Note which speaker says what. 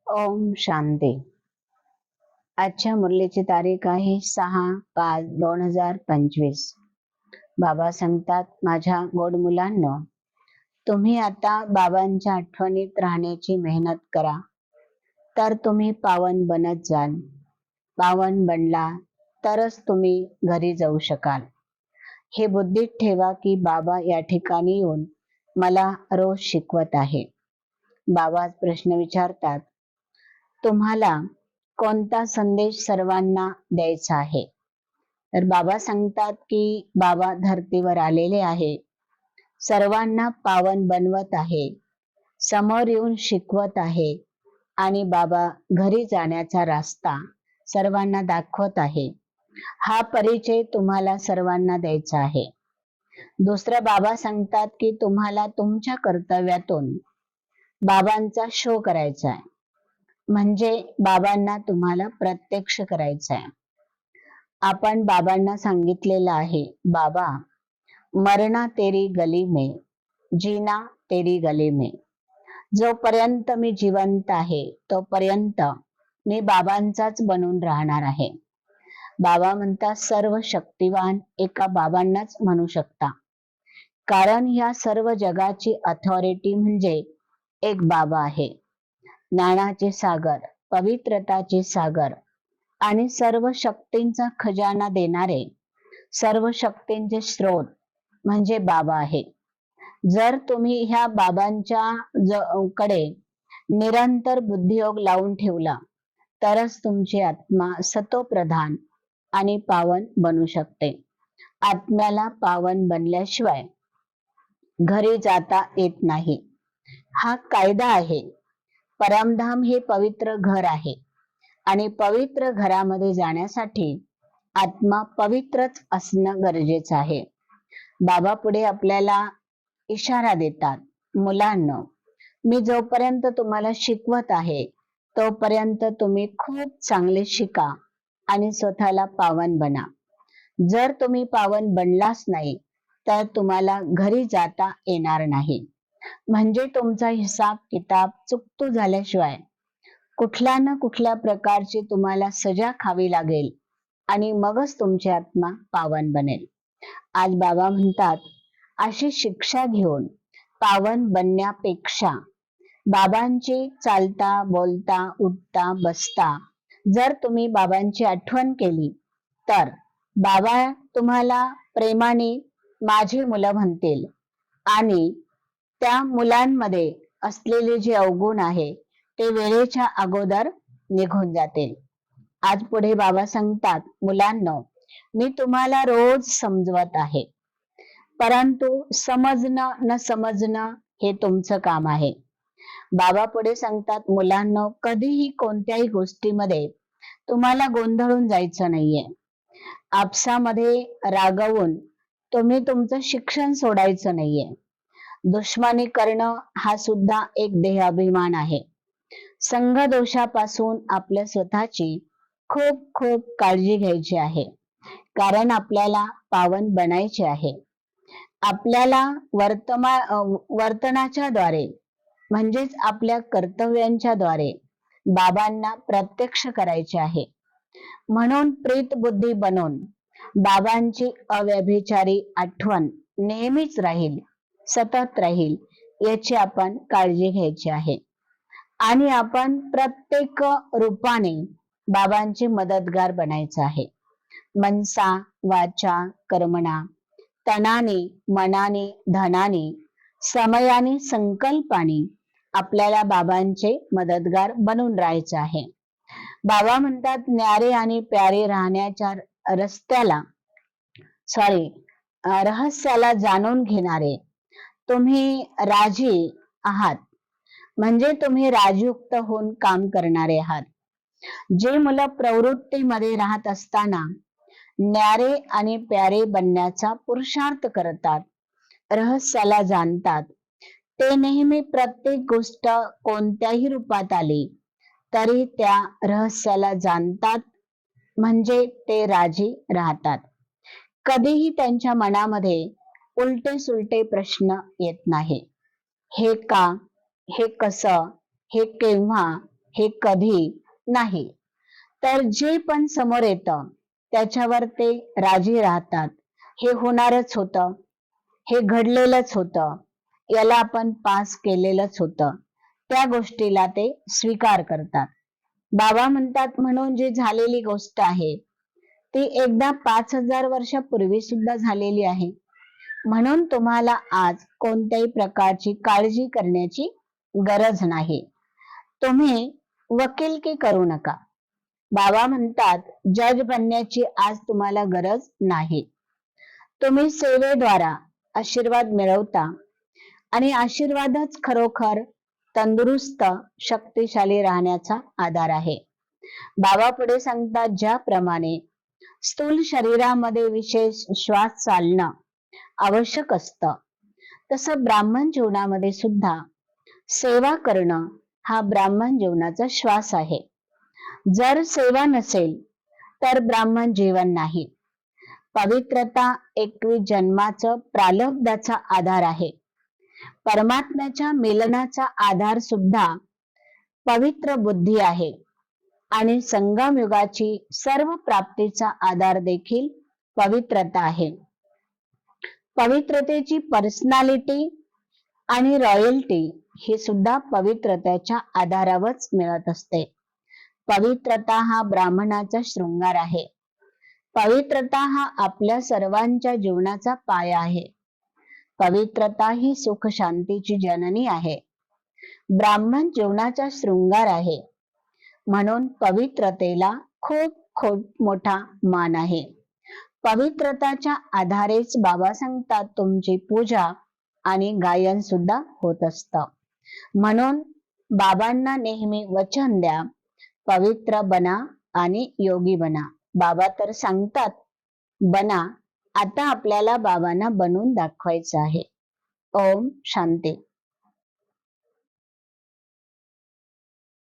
Speaker 1: ओम शांती. आजच्या मुरलीची तारीख आहे 6/5/2025. बाबा सांगतात, माझ्या गोड मुलांनो, तुम्ही आता बाबांच्या आठवणीत राहण्याची मेहनत करा, तर तुम्ही पावन बनत जाल. पावन बनला तरच तुम्ही घरी जाऊ शकाल. हे बुद्धीत ठेवा की बाबा या ठिकाणी येऊन मला रोज शिकवत आहे. बाबा प्रश्न विचारतात, तुम्हाला कोणता संदेश सर्वांना द्यायचा आहे? तर बाबा सांगतात की बाबा धर्तीवर आलेले आहे, सर्वांना पावन बनवत आहे, समोर येऊन शिकवत आहे आणि बाबा घरी जाण्याचा रस्ता सर्वांना दाखवत आहे. हा परिचय तुम्हाला सर्वांना द्यायचा आहे. दुसरं बाबा सांगतात की तुम्हाला तुमच्या कर्तव्यातून बाबांचा शो करायचा आहे, म्हणजे बाबांना तुम्हाला प्रत्यक्ष करायचं आहे. आपण बाबांना सांगितलेलं आहे, बाबा मरना तेरी गली में, जीना तेरी गली में. जोपर्यंत मी जिवंत आहे तोपर्यंत मी बाबांचाच बनून राहणार आहे. बाबा म्हणतात, सर्व शक्तिवान एका बाबांनाच म्हणू शकता, कारण या सर्व जगाची अथॉरिटी म्हणजे एक बाबा आहे. ज्ञानाचे सागर, पवित्रताचे सागर आणि सर्व शक्तींचा खजाना देणारे, सर्व शक्तींचे स्रोत म्हणजे बाबा आहे. जर तुम्ही ह्या बाबांच्या कडे निरंतर बुद्धियोग लावून ठेवला, तरच तुमची आत्मा सतोप्रधान आणि पावन बनू शकते. आत्म्याला पावन बनल्याशिवाय घरी जाता येत नाही. हा कायदा आहे. परमधाम हे पवित्र घर आहे आणि पवित्र घरामध्ये जाण्यासाठी आत्मा पवित्रच असणं गरजेचं आहे. बाबा पुढे आपल्याला इशारा देतात, मुलांनो, मी जोपर्यंत तुम्हाला शिकवत आहे तोपर्यंत तुम्ही खूप चांगले शिका आणि स्वतःला पावन बना. जर तुम्ही पावन बनलाच नाही तर तुम्हाला घरी जाता येणार नाही. म्हणजे तुमचा हिसाब किताब चुकतो झाल्याशिवाय कुठल्या ना कुठल्या प्रकारची तुम्हाला सजा खावी लागेल आणि मगच तुमची आत्मा पावन बनेल. आज बाबा म्हणतात, अशी शिक्षा घेऊन पावन बनण्यापेक्षा बाबांची चालता बोलता उठता बसता जर तुम्ही बाबांची आठवण केली तर बाबा तुम्हाला प्रेमाने माझी मुलं म्हणतील आणि त्या मुलांमध्ये असलेले जे अवगुण आहे ते वेळेच्या अगोदर निघून जातील. आज पुढे बाबा सांगतात, मुलांनो, मी तुम्हाला रोज समजवत आहे, परंतु समजणं न समजणं हे तुमचं काम आहे. बाबा पुढे सांगतात, मुलांनो, कधीही कोणत्याही गोष्टीमध्ये तुम्हाला गोंधळून जायचं नाहीये. आपसामध्ये रागवून तुम्ही तुमचं शिक्षण सोडायचं नाहीये. दुश्मनी करणं हा सुद्धा एक देहाभिमान आहे. संघ दोषापासून आपल्या स्वतःची खूप खूप काळजी घ्यायची आहे, कारण आपल्याला पावन बनायचे आहे. आपल्याला वर्तनाच्या द्वारे म्हणजेच आपल्या कर्तव्यांच्या द्वारे बाबांना प्रत्यक्ष करायचे आहे. म्हणून प्रीत बुद्धी बनून बाबांची अव्यभिचारी आठवण नेहमीच राहील, सतत राहील, याची आपण काळजी घ्यायची आहे. आणि आपण प्रत्येक रूपाने बाबांचे मदतगार बनायचं आहे. मनसा वाचा कर्मणा, तनाने मनाने धनाने समयाने संकल्पाने आपल्याला बाबांचे मदतगार बनून राहायचं आहे. बाबा म्हणतात, न्यारे आणि प्यारे राहण्याच्या रहस्याला जाणून घेणारे तुम्ही राजी आहात, म्हणजे तुम्ही राजयुक्त होऊन काम करणारे आहात. जे मुलं प्रवृत्तीमध्ये राहत असताना न्यारे आणि प्यारे बनण्याचा पुरुषार्थ करतात, रहस्याला जाणतात, ते नेहमी प्रत्येक गोष्ट कोणत्याही रूपात आली तरी त्या रहस्याला जाणतात, म्हणजे ते राजी राहतात. कधीही त्यांच्या मनामध्ये उलटे सुलटे प्रश्न येत नाही. हे का, हे कसं, हे केव्हा, हे कधी नाही. तर जे पण समोर येतं त्याच्यावर ते राजी राहतात. हे होणारच होतं, हे घडलेलंच होतं, याला आपण पास केलेलंच होतं, त्या गोष्टीला ते स्वीकार करतात. बाबा म्हणतात म्हणून जी झालेली गोष्ट आहे ती एकदा 5,000 वर्षापूर्वी सुद्धा झालेली आहे. म्हणून तुम्हाला आज कोणत्याही प्रकारची काळजी करण्याची गरज नाही. तुम्ही वकिलकी करू नका. बाबा म्हणतात जज बनण्याची आज तुम्हाला गरज नाही. तुम्ही सेवेद्वारा आशीर्वाद मिळवता आणि आशीर्वादच खरोखर तंदुरुस्त शक्तिशाली राहण्याचा आधार आहे. बाबा पुढे सांगतात ज्याप्रमाणे स्थूल शरीरामध्ये विशेष श्वास चालणं आवश्यक असतं, तसं ब्राह्मण जीवनामध्ये सुद्धा सेवा करणं हा ब्राह्मण जीवनाचा श्वास आहे. जर सेवा नसेल तर ब्राह्मण जीवन नाही. पवित्रता 21 जन्माचं प्रारब्धाचा आधार आहे. परमात्म्याच्या मिलनाचा आधार सुद्धा पवित्र बुद्धी आहे आणि संगम युगाची सर्व प्राप्तीचा आधार देखील पवित्रता आहे. पवित्रतेची पर्सनॅलिटी आणि रॉयल्टी ही सुद्धा पवित्रतेच्या आधारावरच मिळत असते. पवित्रता हा ब्राह्मणाचा शृंगार आहे. पवित्रता हा आपल्या सर्वांच्या जीवनाचा पाया आहे. पवित्रता ही सुख शांतीची जननी आहे. ब्राह्मण जीवनाचा शृंगार आहे. म्हणून पवित्रतेला खूप खूप मोठा मान आहे. पवित्रताच्या आधारेच बाबा सांगतात तुमची पूजा आणि गायन सुद्धा होत असतं. म्हणून बाबांना नेहमी वचन द्या, पवित्र बना आणि योगी बना. बाबा तर सांगतात बना. आता आपल्याला बाबांना बनवून दाखवायचं आहे. ओम शांती.